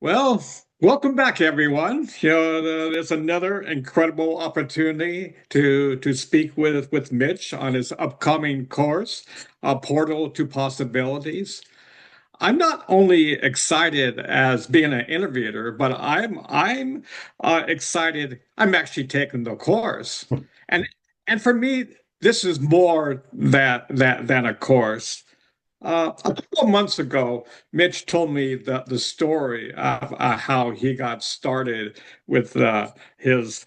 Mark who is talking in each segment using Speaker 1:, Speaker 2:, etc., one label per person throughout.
Speaker 1: Well, welcome back, everyone. It's another incredible opportunity to speak with Mitch on his upcoming course, Portal to Possibilities. I'm not only excited as being an interviewer, but I'm excited. I'm actually taking the course, and and for me, this is more than a course. A couple of months ago, Mitch told me the story of how he got started with his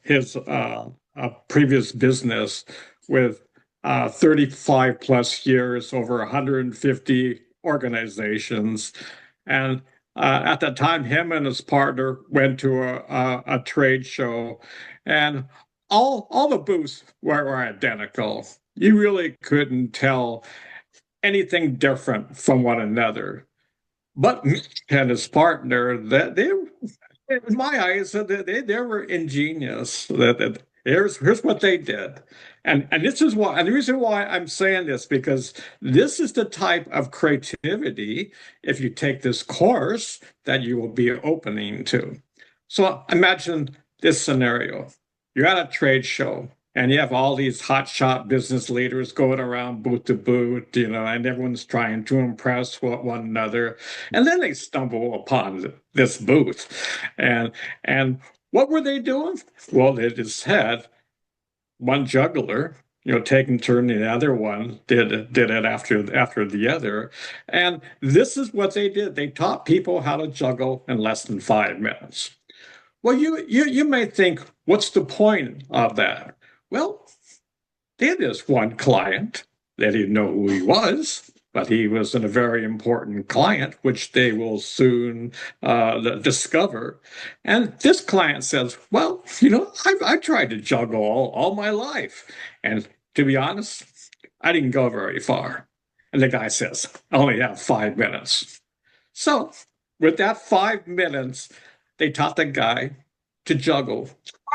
Speaker 1: previous business with 35 plus years, over 150 organizations. And at the time, him and his partner went to a trade show, and all the booths were identical. You really couldn't tell anything different from one another. But Mitch and his partner, that they, in my eyes, they were ingenious. Here's what they did, and this is why, and the reason why I'm saying this because this is the type of creativity, if you take this course, that you will be opening to. So imagine this scenario: you're at a trade show. And you have all these hotshot business leaders going around booth to booth, and everyone's trying to impress one another. And then they stumble upon this booth. And and what were they doing? Well, they just had one juggler, taking turn, the other one did it after the other. And this is what they did. They taught people how to juggle in less than 5 minutes. Well, you may think, what's the point of that? Well, they had this one client. They didn't know who he was, but he was a very important client, which they will soon discover. And this client says, well, I tried to juggle all my life. And to be honest, I didn't go very far. And the guy says, I only have 5 minutes. So with that 5 minutes, they taught the guy to juggle.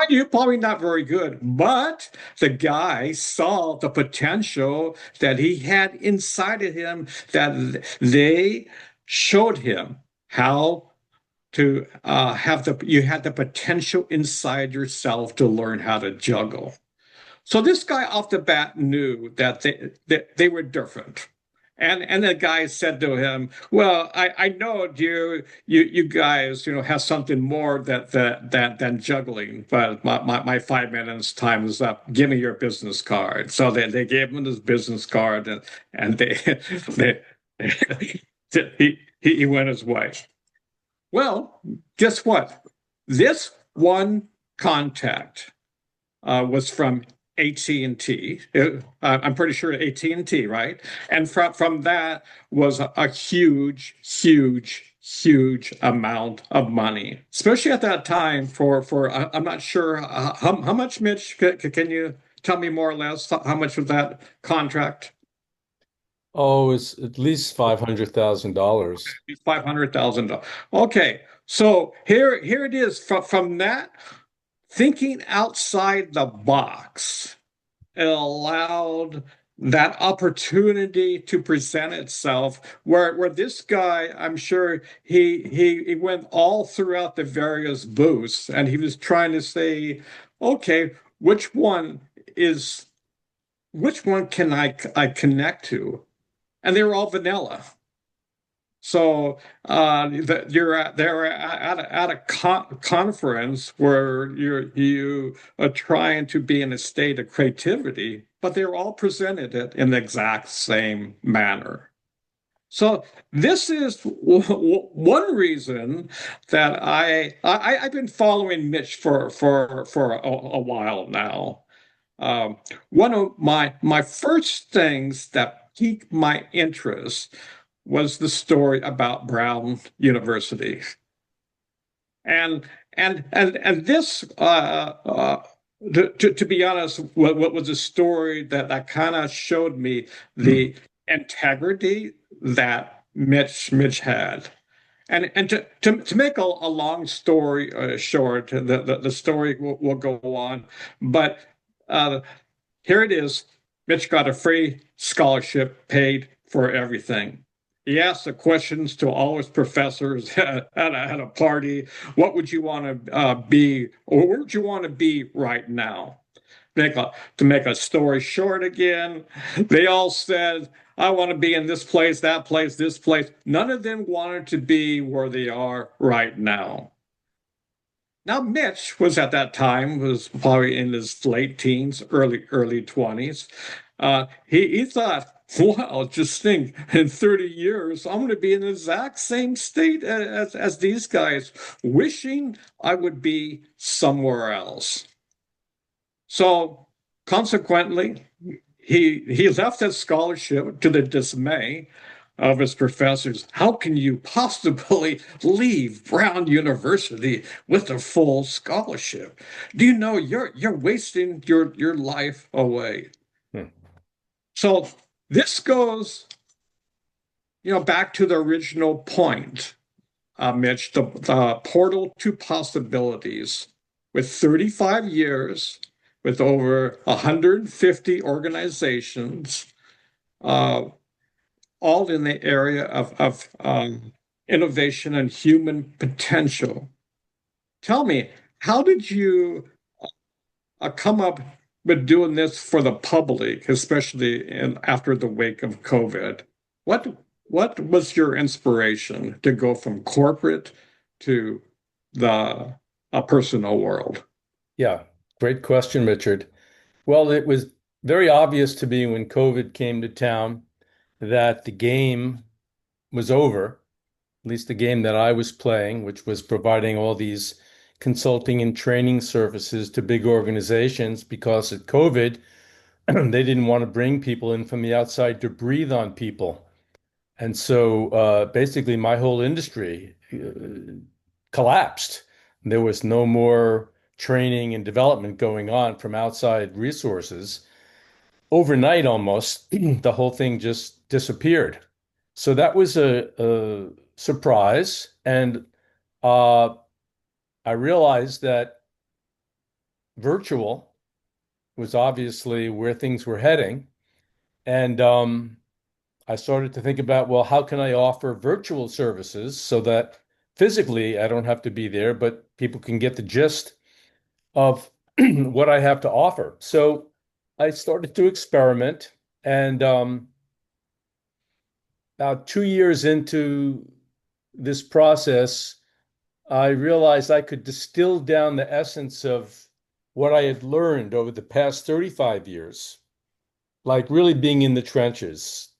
Speaker 1: You're probably not very good, but the guy saw the potential that he had inside of him, that they showed him how to you had the potential inside yourself to learn how to juggle. So this guy off the bat knew that they were different. And the guy said to him, "Well, I know you guys have something more than juggling, but my 5 minutes time is up. Give me your business card." So they gave him his business card, and they he went his way. Well, guess what? This one contact was from AT&T. I'm pretty sure AT&T, right? And from that was a huge amount of money, especially at that time. I'm not sure how much. Mitch, can you tell me more or less how much was that contract?
Speaker 2: Oh, it's at least $500,000.
Speaker 1: $500,000. Okay, so here it is from that. Thinking outside the box, it allowed that opportunity to present itself where this guy, I'm sure he went all throughout the various booths and he was trying to say, okay, is which one can I connect to? And they were all vanilla. So they're at a conference where you are trying to be in a state of creativity, but they're all presented it in the exact same manner. So this is one reason that I've been following Mitch for a while now. One of my first things that piqued my interest was the story about Brown University. And this to be honest, what was a story that kind of showed me the integrity that Mitch had. And to make a long story short, the story will go on, but uh, here it is. Mitch got a free scholarship, paid for everything. He asked the questions to all his professors at a party. What would you want to be, or where would you want to be right now? To make a story short again, they all said, I want to be in this place, that place, this place. None of them wanted to be where they are right now. Now, Mitch was at that time, was probably in his late teens, early 20s. He thought, well, just think, in 30 years, I'm going to be in the exact same state as these guys, wishing I would be somewhere else. So consequently, he left that scholarship to the dismay of his professors. How can you possibly leave Brown University with a full scholarship? Do you know you're wasting your life away?
Speaker 2: Hmm.
Speaker 1: So this goes, back to the original point, Mitch, the portal to possibilities. With 35 years, with over 150 organizations, uh, all in the area of innovation and human potential. Tell me, how did you come up with doing this for the public, especially after the wake of COVID? What what was your inspiration to go from corporate to the personal world?
Speaker 2: Yeah, great question, Richard. Well, it was very obvious to me when COVID came to town that the game was over, at least the game that I was playing, which was providing all these consulting and training services to big organizations because at COVID, they didn't want to bring people in from the outside to breathe on people. And so basically, my whole industry collapsed. There was no more training and development going on from outside resources. Overnight, almost, the whole thing just disappeared. So that was a surprise. And uh, I realized that virtual was obviously where things were heading. And I started to think about, well, how can I offer virtual services so that physically I don't have to be there, but people can get the gist of what I have to offer. So I started to experiment, and about 2 years into this process, I realized I could distill down the essence of what I had learned over the past 35 years, like really being in the trenches,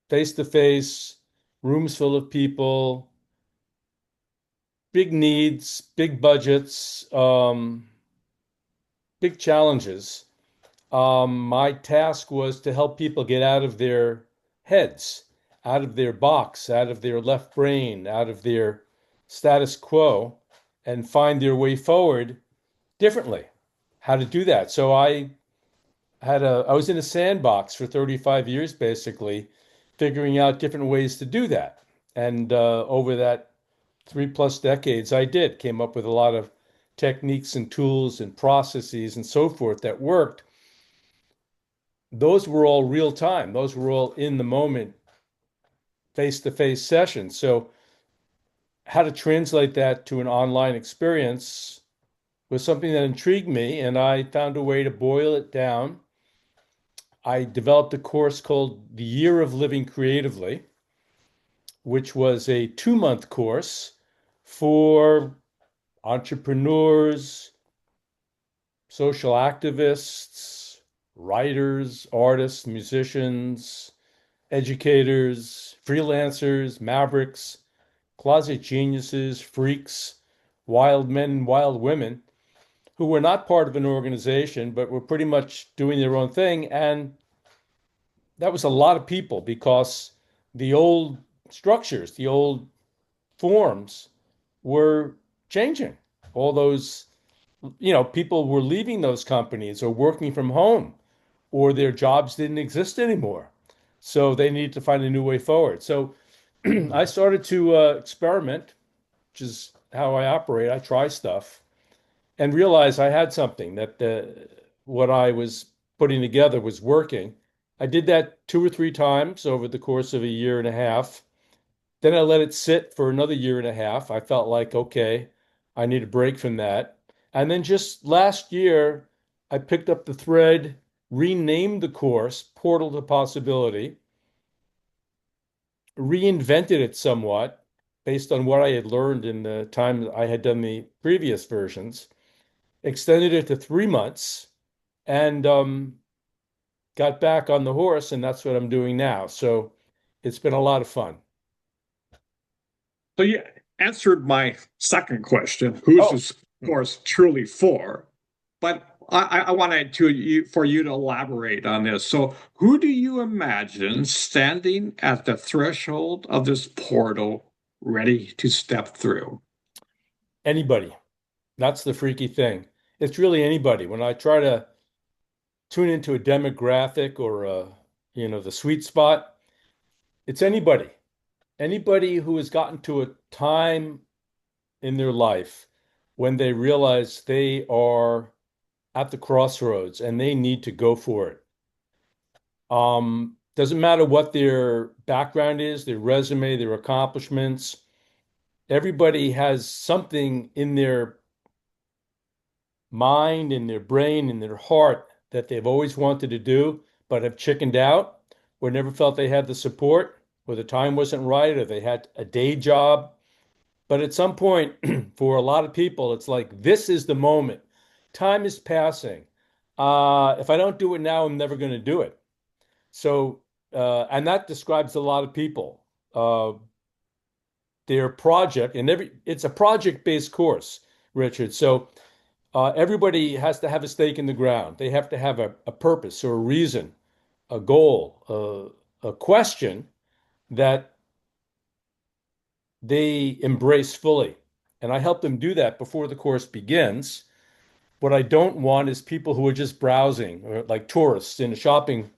Speaker 2: face to face, rooms full of people, big needs, big budgets, big challenges. My task was to help people get out of their heads, out of their box, out of their left brain, out of their status quo, and find their way forward differently. How to do that. So I was in a sandbox for 35 years, basically, figuring out different ways to do that. And over that 3+ decades, I came up with a lot of techniques and tools and processes and so forth that worked. Those were all real time. Those were all in the moment, face to face sessions. So how to translate that to an online experience was something that intrigued me, and I found a way to boil it down. I developed a course called The Year of Living Creatively, which was a 2-month course for entrepreneurs, social activists, writers, artists, musicians, educators, freelancers, mavericks, closet geniuses, freaks, wild men and wild women who were not part of an organization, but were pretty much doing their own thing. And that was a lot of people because the old structures, the old forms were changing. All those, people were leaving those companies or working from home, or their jobs didn't exist anymore. So they needed to find a new way forward. So I started to experiment, which is how I operate. I try stuff and realized I had something that what I was putting together was working. I did that 2 or 3 times over the course of a year and a half. Then I let it sit for another year and a half. I felt like, okay, I need a break from that. And then just last year, I picked up the thread, renamed the course Portal to Possibility, reinvented it somewhat based on what I had learned in the time I had done the previous versions, extended it to 3 months, and got back on the horse. And that's what I'm doing now. So it's been a lot of fun.
Speaker 1: So you answered my second question, who's
Speaker 2: Oh,
Speaker 1: this course truly for? But I wanted for you to elaborate on this. So who do you imagine standing at the threshold of this portal ready to step through?
Speaker 2: anybody. That's the freaky thing. It's really anybody. When I try to tune into a demographic or the sweet spot, it's anybody. Anybody who has gotten to a time in their life when they realize they are at the crossroads and they need to go for it. Doesn't matter what their background is, their resume, their accomplishments. Everybody has something in their mind, in their brain, in their heart that they've always wanted to do, but have chickened out, or never felt they had the support, or the time wasn't right, or they had a day job. But at some point, for a lot of people, it's like, this is the moment. Time is passing. If I don't do it now, I'm never going to do it. So, and that describes a lot of people. Their project, and it's a project-based course, Richard. So everybody has to have a stake in the ground. They have to have a purpose or a reason, a goal, a question that they embrace fully. And I help them do that before the course begins. What I don't want is people who are just browsing or like tourists in a shopping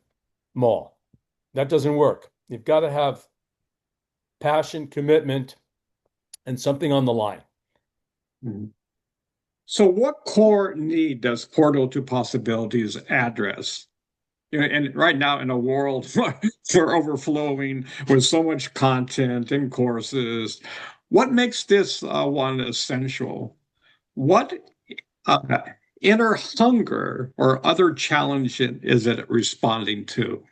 Speaker 2: mall. That doesn't work. You've got to have passion, commitment, and something on the line.
Speaker 1: Mhm. So what core need does Portal to Possibilities address? And right now in a world we're overflowing with so much content and courses, what makes this one essential? What uh, inner hunger or other challenge is it responding to?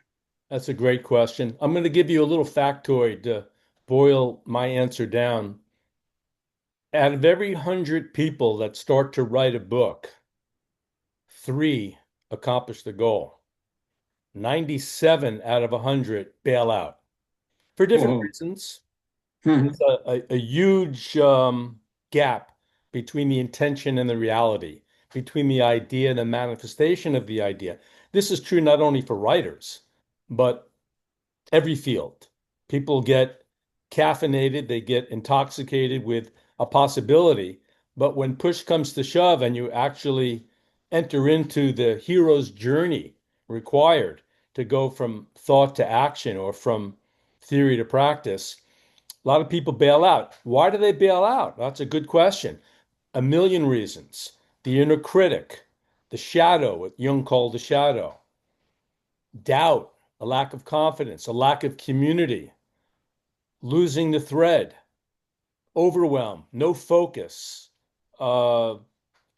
Speaker 2: That's a great question. I'm going to give you a little factoid to boil my answer down. Out of every 100 people that start to write a book, three accomplish the goal. 97 out of 100 bail out for different
Speaker 1: Oh,
Speaker 2: reasons.
Speaker 1: mhm.
Speaker 2: There's a huge gap between the intention and the reality, between the idea and the manifestation of the idea. This is true not only for writers, but every field. People get caffeinated, they get intoxicated with a possibility. But when push comes to shove and you actually enter into the hero's journey required to go from thought to action or from theory to practice, a lot of people bail out. Why do they bail out? That's a good question. A million reasons. The inner critic, the shadow, what Jung called the shadow, doubt, a lack of confidence, a lack of community, losing the thread, overwhelm, no focus, uh,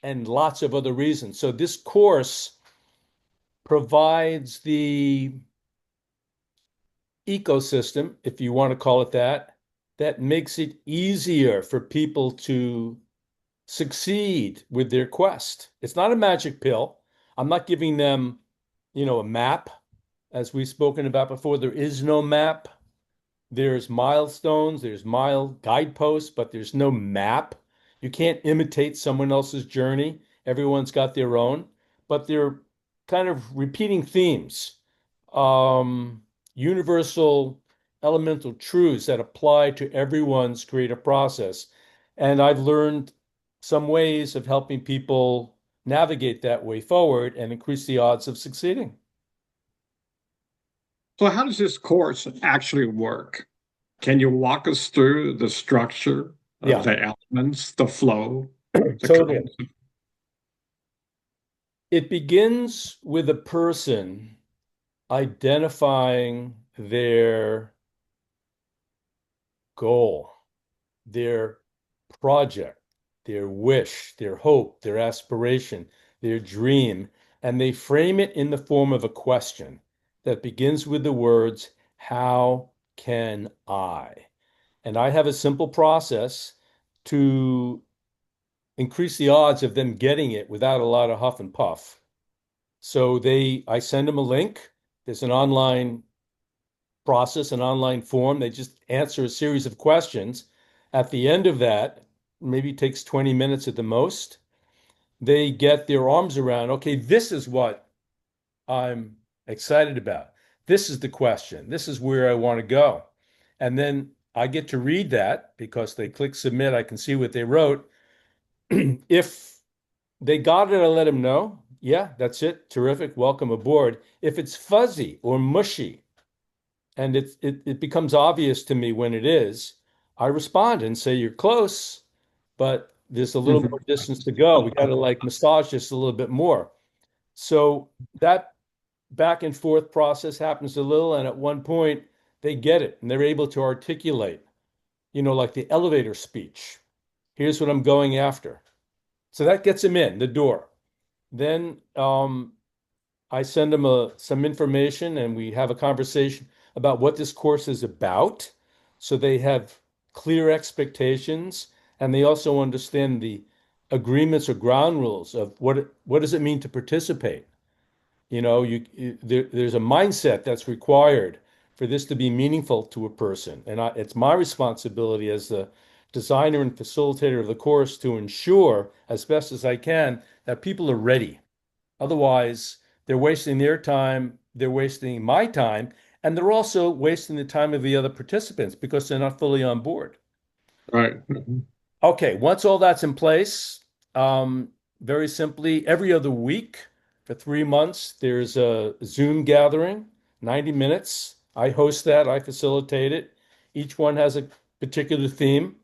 Speaker 2: and lots of other reasons. So this course provides the ecosystem, if you want to call it that, that makes it easier for people to succeed with their quest. It's not a magic pill. I'm not giving them, a map. As we've spoken about before, there is no map. There's milestones, there's mile guideposts, but there's no map. You can't imitate someone else's journey. Everyone's got their own, but they're kind of repeating themes, universal elemental truths that apply to everyone's creative process. And I've learned some ways of helping people navigate that way forward and increase the odds of succeeding.
Speaker 1: So how does this course actually work? Can you walk us through the structure,
Speaker 2: Yeah,
Speaker 1: the elements, the flow, the
Speaker 2: totally.
Speaker 1: concept?
Speaker 2: It begins with a person identifying their goal, their project, their wish, their hope, their aspiration, their dream, and they frame it in the form of a question that begins with the words, how can I? And I have a simple process to increase the odds of them getting it without a lot of huff and puff. So I send them a link. There's an online process, an online form. They just answer a series of questions. At the end of that, maybe it takes 20 minutes at the most, they get their arms around, okay, this is what I'm excited about. This is the question. This is where I want to go. And then I get to read that because they click submit. I can see what they wrote. If they got it, I let them know. Yeah, that's it. Terrific. Welcome aboard. If it's fuzzy or mushy, and it becomes obvious to me when it is, I respond and say, you're close, but there's a little more distance to go. We got to like massage this a little bit more. So that back and forth process happens a little, and at one point they get it and they're able to articulate, like the elevator speech. Here's what I'm going after. So that gets them in the door. Then I send them some information and we have a conversation about what this course is about. So they have clear expectations and they also understand the agreements or ground rules of what does it mean to participate. There's a mindset that's required for this to be meaningful to a person. And it's my responsibility as the designer and facilitator of the course to ensure as best as I can that people are ready. Otherwise, they're wasting their time, they're wasting my time, and they're also wasting the time of the other participants because they're not fully on board.
Speaker 1: Right.
Speaker 2: Okay, once all that's in place, very simply, every other week for 3 months, there's a Zoom gathering, 90 minutes. I host that, I facilitate it. Each one has a particular theme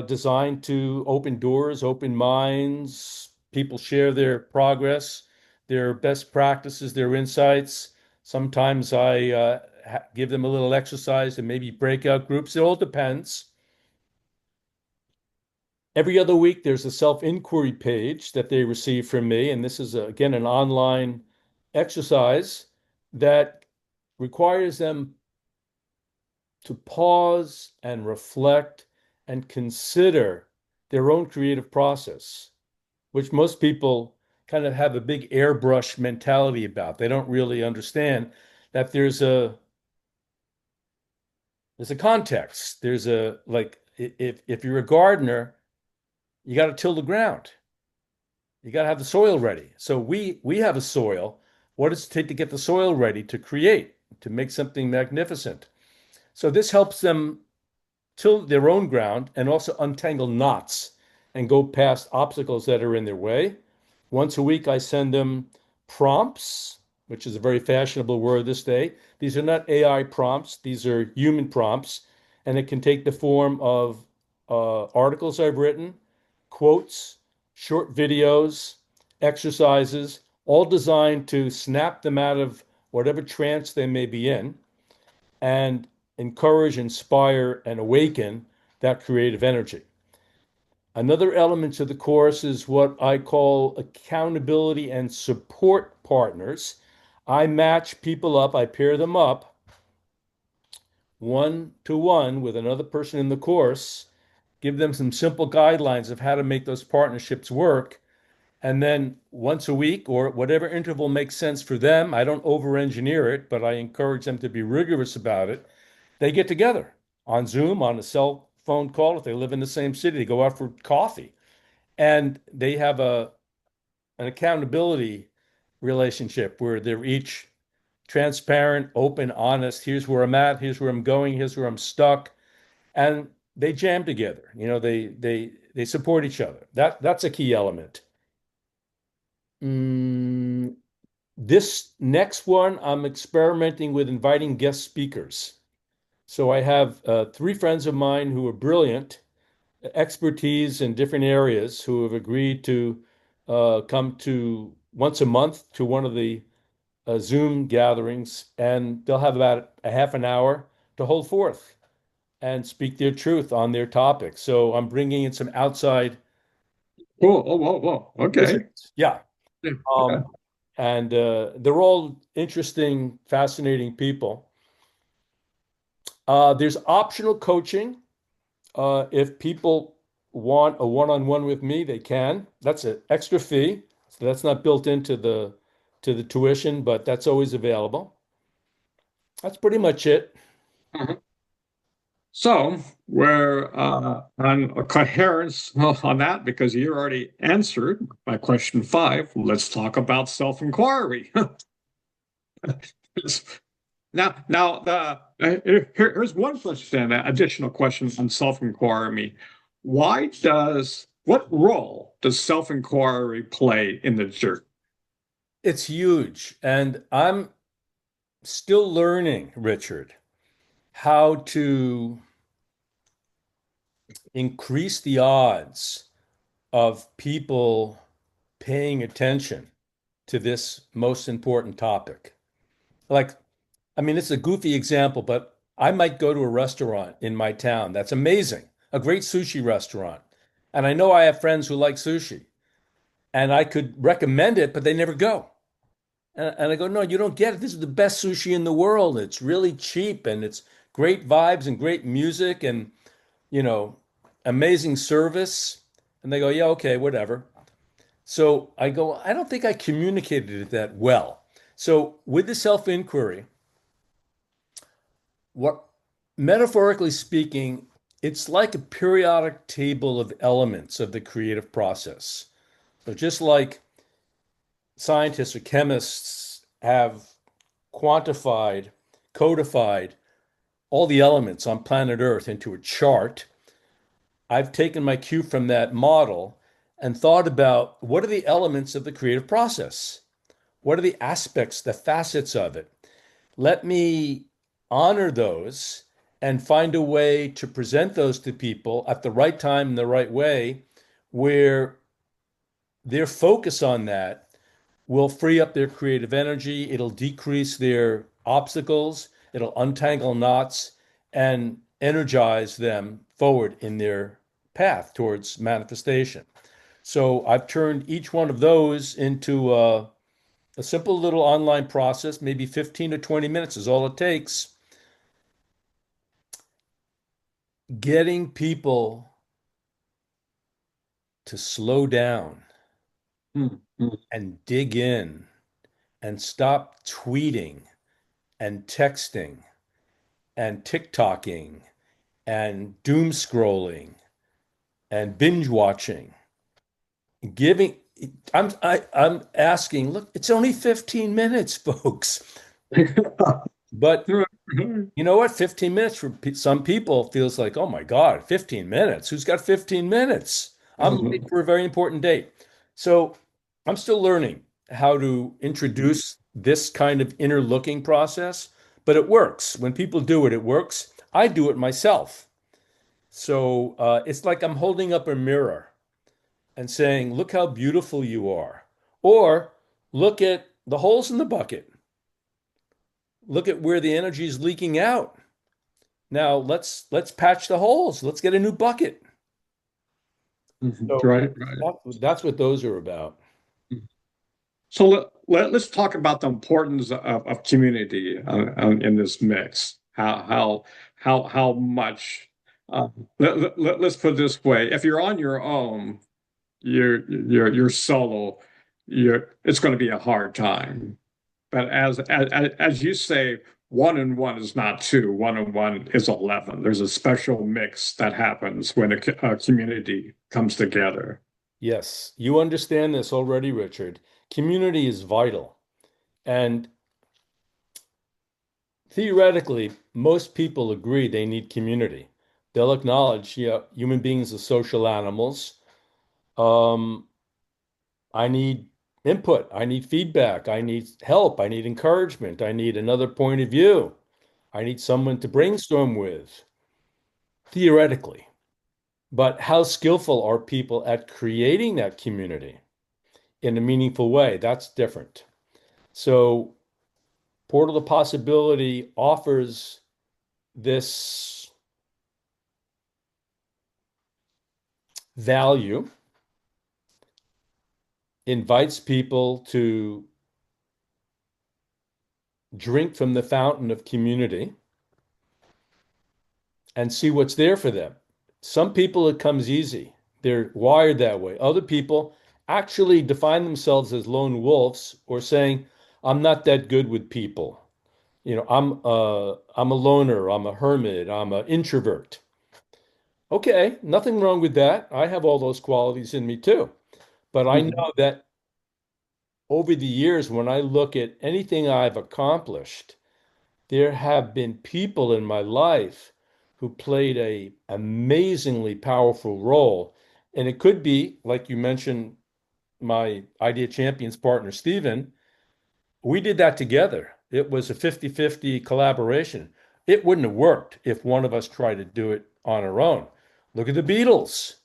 Speaker 2: designed to open doors, open minds. People share their progress, their best practices, their insights. Sometimes I give them a little exercise and maybe breakout groups. It all depends. Every other week, there's a self-inquiry page that they receive from me. And this is, again, an online exercise that requires them to pause and reflect and consider their own creative process, which most people kind of have a big airbrush mentality about. They don't really understand that there's a context. There's a like if you're a gardener, you got to till the ground. You got to have the soil ready. So we have a soil. What does it take to get the soil ready to create, to make something magnificent? So this helps them till their own ground and also untangle knots and go past obstacles that are in their way. Once a week, I send them prompts, which is a very fashionable word this day. These are not AI prompts, these are human prompts, and it can take the form of articles I've written, quotes, short videos, exercises, all designed to snap them out of whatever trance they may be in and encourage, inspire, and awaken that creative energy. Another element to the course is what I call accountability and support partners. I match people up, I pair them up 1-to-1 with another person in the course, give them some simple guidelines of how to make those partnerships work. And then once a week or whatever interval makes sense for them, I don't over engineer it, but I encourage them to be rigorous about it. They get together on Zoom, on a cell phone call. If they live in the same city, they go out for coffee and they have an accountability relationship where they're each transparent, open, honest. Here's where I'm at. Here's where I'm going. Here's where I'm stuck. And they jam together. They support each other. That's a key element. Mm, this next one, I'm experimenting with inviting guest speakers. So I have three friends of mine who are brilliant, expertise in different areas, who have agreed to come to once a month to one of the Zoom gatherings, and they'll have about a half an hour to hold forth and speak their truth on their topic. So I'm bringing in some outside
Speaker 1: Cool. Oh, whoa, whoa. Okay.
Speaker 2: participants. Yeah.
Speaker 1: Yeah.
Speaker 2: Um, and they're all interesting, fascinating people. There's optional coaching. If people want a one-on-one with me, they can. That's an extra fee. So that's not built into the tuition, but that's always available. That's pretty much it.
Speaker 1: Uh-huh. So we're on a coherence on that because you already answered my question five. Let's talk about self-inquiry. Now, here's one question, an additional question on self-inquiry. What role does self-inquiry play in the journey?
Speaker 2: It's huge. And I'm still learning, Richard, how to increase the odds of people paying attention to this most important topic. Like, I mean, it's a goofy example, but I might go to a restaurant in my town that's amazing, a great sushi restaurant. And I know I have friends who like sushi, and I could recommend it, but they never go. And I go, no, you don't get it. This is the best sushi in the world. It's really cheap and it's great vibes and great music and, you know, amazing service. And they go, yeah, okay, whatever. So I go, I don't think I communicated it that well. So with the self-inquiry, what metaphorically speaking, it's like a periodic table of elements of the creative process. So just like scientists or chemists have quantified, codified all the elements on planet Earth into a chart, I've taken my cue from that model and thought about what are the elements of the creative process? What are the aspects, the facets of it? Let me honor those and find a way to present those to people at the right time in the right way where their focus on that will free up their creative energy. It'll decrease their obstacles. It'll untangle knots and energize them forward in their path towards manifestation. So I've turned each one of those into a simple little online process, maybe 15 to 20 minutes is all it takes. Getting people to slow down
Speaker 1: Hmm, hmm.
Speaker 2: and dig in and stop tweeting and texting and TikToking and doom scrolling and binge watching. Giving I'm asking, look, it's only 15 minutes, folks. But you know what? 15 minutes for some people feels like, oh my God, 15 minutes. Who's got 15 minutes? I'm late for a very important date. So I'm still learning how to introduce this kind of inner looking process, but it works. When people do it, it works. I do it myself. So it's like I'm holding up a mirror and saying, look how beautiful you are. Or look at the holes in the bucket. Look at where the energy is leaking out. Now let's patch the holes. Let's get a new bucket. So
Speaker 1: Right, right.
Speaker 2: that's what those are about.
Speaker 1: So let's talk about the importance of community in this mix. How much? Let's put it this way: if you're on your own, you're solo. It's going to be a hard time. But as you say, one and one is not two. One and one is 11. There's a special mix that happens when a community comes together.
Speaker 2: Yes, you understand this already, Richard. Community is vital. And theoretically, most people agree they need community. They'll acknowledge, yeah, human beings are social animals. Um, I need input. I need feedback. I need help. I need encouragement. I need another point of view. I need someone to brainstorm with, theoretically. But how skillful are people at creating that community in a meaningful way? That's different. So Portal to Possibility offers this value, invites people to drink from the fountain of community and see what's there for them. Some people, it comes easy. They're wired that way. Other people actually define themselves as lone wolves or saying, I'm not that good with people. I'm a loner, I'm a hermit, I'm an introvert. Okay, nothing wrong with that. I have all those qualities in me too. But I
Speaker 1: Mhm.
Speaker 2: know that over the years, when I look at anything I've accomplished, there have been people in my life who played a amazingly powerful role. And it could be, like you mentioned, my Idea Champions partner, Stephen, we did that together. It was a 50-50 collaboration. It wouldn't have worked if one of us tried to do it on our own. Look at the Beatles.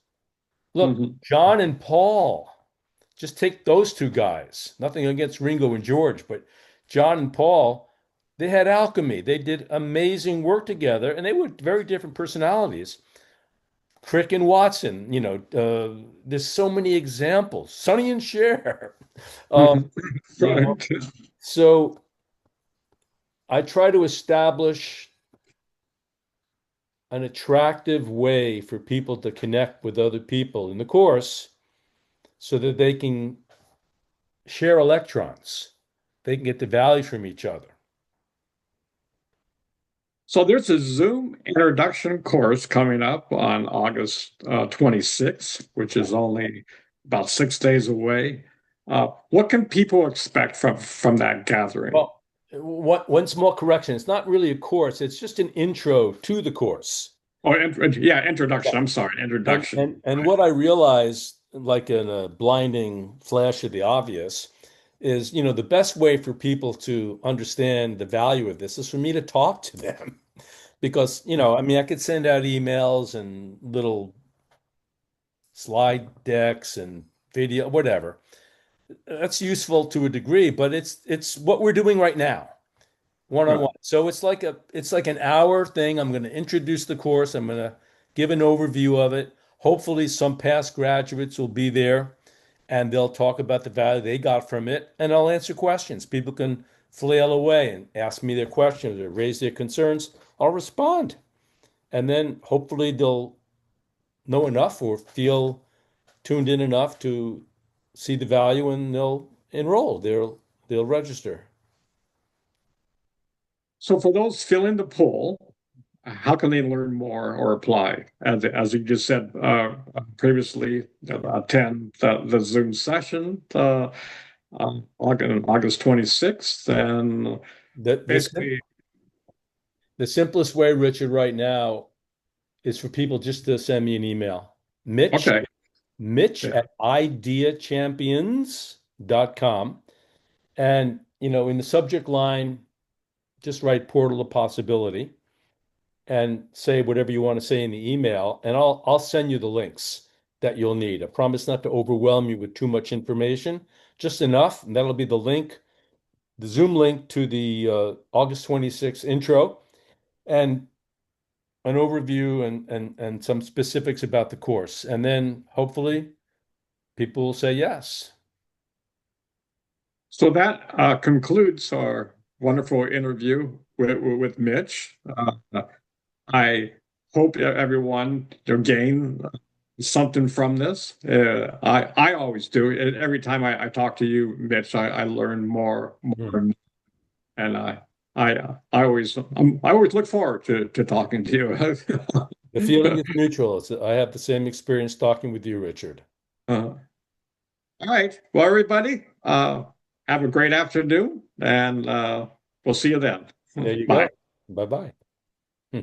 Speaker 2: Look,
Speaker 1: Mhm.
Speaker 2: John and Paul. Just take those two guys. Nothing against Ringo and George, but John and Paul, they had alchemy. They did amazing work together, and they were very different personalities. Crick and Watson, there's so many examples. Sonny and Cher. Um,
Speaker 1: Mhm.
Speaker 2: you know,
Speaker 1: Right.
Speaker 2: so I try to establish an attractive way for people to connect with other people in the course so that they can share electrons. They can get the value from each other.
Speaker 1: So there's a Zoom introduction course coming up on August 26th, which is only about 6 days away. What can people expect from that gathering?
Speaker 2: Well, one small correction. It's not really a course. It's just an intro to the course.
Speaker 1: Oh, yeah,
Speaker 2: Yeah.
Speaker 1: introduction. I'm sorry,
Speaker 2: And
Speaker 1: introduction.
Speaker 2: and and what I realized, like in a blinding flash of the obvious, is, the best way for people to understand the value of this is for me to talk to them. Because, I mean, I could send out emails and little slide decks and video, whatever. That's useful to a degree, but it's what we're doing right now, one-on-one.
Speaker 1: Right.
Speaker 2: So it's like an hour thing. I'm going to introduce the course. I'm going to give an overview of it. Hopefully, some past graduates will be there and they'll talk about the value they got from it, and I'll answer questions. People can flail away and ask me their questions or raise their concerns. I'll respond. And then hopefully they'll know enough or feel tuned in enough to see the value and they'll enroll. They'll register.
Speaker 1: So for those filling the poll, how can they learn more or apply? As you just said previously, attend the Zoom session August 26th, and
Speaker 2: The the sim-
Speaker 1: basically,
Speaker 2: the simplest way, Richard, right now is for people just to send me an email. Mitch,
Speaker 1: okay.
Speaker 2: Mitch
Speaker 1: Yeah.
Speaker 2: at ideachampions.com. And, in the subject line, just write portal of possibility and say whatever you want to say in the email, and I'll send you the links that you'll need. I promise not to overwhelm you with too much information, just enough, and that'll be the link, the Zoom link to the August 26th intro and an overview and some specifics about the course. And then hopefully people will say yes.
Speaker 1: So that concludes our wonderful interview with Mitch. I hope everyone gain something from this. I always do. Every time I talk to you, Mitch, I learn more,
Speaker 2: Hmm.
Speaker 1: and I always look forward to talking to you.
Speaker 2: The feeling is mutual. I have the same experience talking with you, Richard.
Speaker 1: All right. Well, everybody, have a great afternoon, and we'll see you then.
Speaker 2: There you
Speaker 1: Bye.
Speaker 2: go. Bye bye.